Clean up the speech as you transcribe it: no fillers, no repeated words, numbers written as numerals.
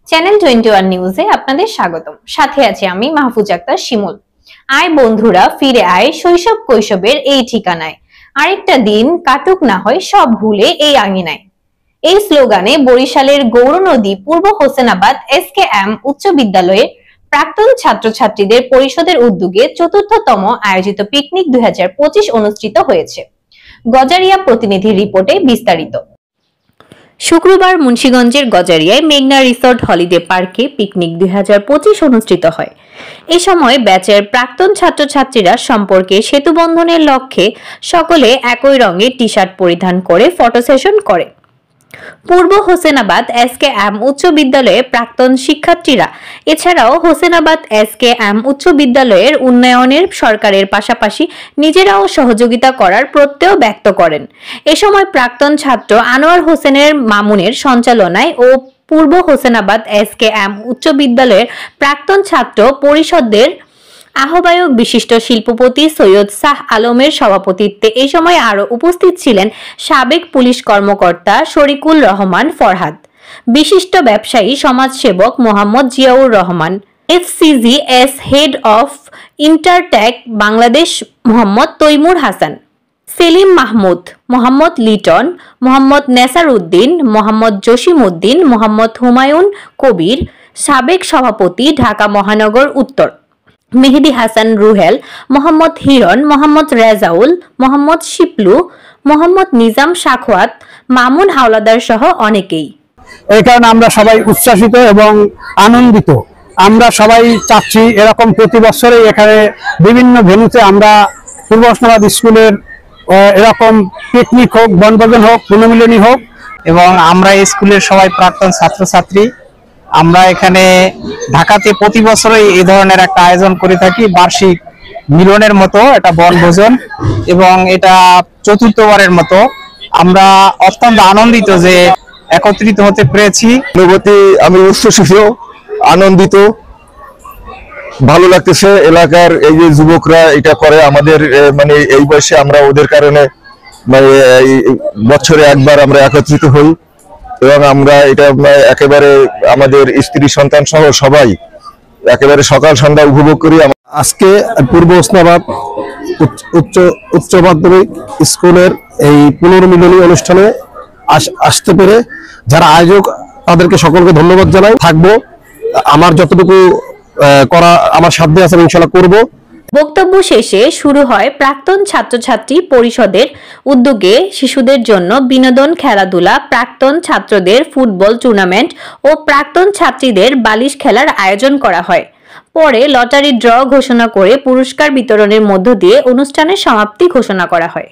Channel 21 নিউজে আপনাদের স্বাগতম। সাথে আছি আমি মাহফুজ আক্তার শিমুল। আয় বন্ধুরা, ফিরে আয় শৈশব কৈশোরের এই ঠিকানায়, আরেকটা দিন কাটুক না হয় সব ভুলে এই আঙিনায়। এই স্লোগানে বরিশালের গৌরনদী পূর্ব হোসেনাবাদ SKM উচ্চ বিদ্যালয়ের প্রাক্তন ছাত্রছাত্রীদের পরিষদের উদ্যোগে চতুর্থতম আয়োজিত পিকনিক 2025 অনুষ্ঠিত হয়েছে। গজারিয়া প্রতিনিধির রিপোর্টে বিস্তারিত। শুক্রবার মুন্সিগঞ্জের গজারিয়ায় মেঘনা রিসোর্ট হলিডে পার্কে পিকনিক 2025 অনুষ্ঠিত হয়। এ সময় ব্যাচের প্রাক্তন ছাত্রছাত্রীরা সম্পর্কে সেতুবন্ধনের লক্ষ্যে সকলে একই রঙের টি-শার্ট পরিধান করে ফটো সেশন করে। পূর্ব হোসেনাবাদ SKM উচ্চ বিদ্যালয়ের প্রাক্তন শিক্ষার্থীরা এছাড়াও হোসেনাবাদ SKM উচ্চ বিদ্যালয়ের উন্নয়নের সরকারের পাশাপাশি নিজেরাও সহযোগিতা করার প্রত্যয় ব্যক্ত করেন। এ সময় প্রাক্তন ছাত্র আনোয়ার হোসেনের মামুনের সঞ্চালনায় ও পূর্ব হোসেনাবাদ SKM উচ্চ বিদ্যালয়ের প্রাক্তন ছাত্র পরিষদের আহ্বায়ক বিশিষ্ট শিল্পপতি সৈয়দ শাহ আলমের সভাপতিত্বে এই সময় আরো উপস্থিত ছিলেন সাবেক পুলিশ কর্মকর্তা শরিকুল রহমান ফরহাদ, বিশিষ্ট ব্যবসায়ী সমাজসেবক Mohammad Ziaur Rahman, FCGS head of Intertek Bangladesh Mohammad Taimur Hasan, Selim Mahmud, Mohammad Liton, Mohammad Nesar Uddin, Mohammad Jasim Uddin, Mohammad Humayun Kabir, সাবেক সভাপতি ঢাকা মহানগর উত্তর, মেহেদি হাসান রুহেল, মোহাম্মদ হিরন, মোহাম্মদ রেজাউল, মোহাম্মদ শিপলু, মোহাম্মদ নিজাম সাখওয়াত, মামুন হাওলাদার সহ অনেকেই। এই কারণে আমরা সবাই উচ্ছ্বাসিত এবং আনন্দিত। আমরা সবাই চাচ্ছি এরকম প্রতি বছরই এখানে বিভিন্ন ভেন্যুতে আমরা পূর্ব হোসেনাবাদ স্কুলের এরকম পিকনিক হোক, বনভোজন হোক, পুনর্মিলনী হোক। এবং আমরা এই স্কুলের সবাই প্রাক্তন ছাত্রছাত্রী। আমরা এখানে ঢাকাতে প্রতি বছরই এই ধরনের একটা আয়োজন করে থাকি, বার্ষিক মিলনের মতো একটা বনভোজন, এবং এটা চতুর্থবারের মতো। আমরা অত্যন্ত আনন্দিত যে একত্রিত হতে পেরেছি। আমি উচ্ছ্বসিত, আনন্দিত, ভালো লাগতেছে। এলাকার এই যে যুবকরা এটা করে, আমাদের মানে এই বয়সে আমরা ওদের কারণে মানে বছরে একবার আমরা একত্রিত হই, এবং আমরা এটা একেবারে আমাদের স্ত্রী সন্তান সহ সবাই একেবারে সকাল সন্ধ্যা উপভোগ করি। আজকে পূর্ব হোসেনাবাদ উচ্চ মাধ্যমিক স্কুলের এই পুনর্মিলনী অনুষ্ঠানে আসতে পেরে যারা আয়োজক তাদেরকে সকলকে ধন্যবাদ জানাই। থাকবো, আমার যতটুকু করা আমার সাধ্যে আছে ইনশাআল্লাহ করব। বক্তব্য শেষে শুরু হয় প্রাক্তন ছাত্রছাত্রী পরিষদের উদ্যোগে শিশুদের জন্য বিনোদন, খেলাধুলা, প্রাক্তন ছাত্রদের ফুটবল টুর্নামেন্ট ও প্রাক্তন ছাত্রীদের বালিশ খেলার আয়োজন করা হয়। পরে লটারি ড্র ঘোষণা করে পুরস্কার বিতরণের মধ্য দিয়ে অনুষ্ঠানের সমাপ্তি ঘোষণা করা হয়।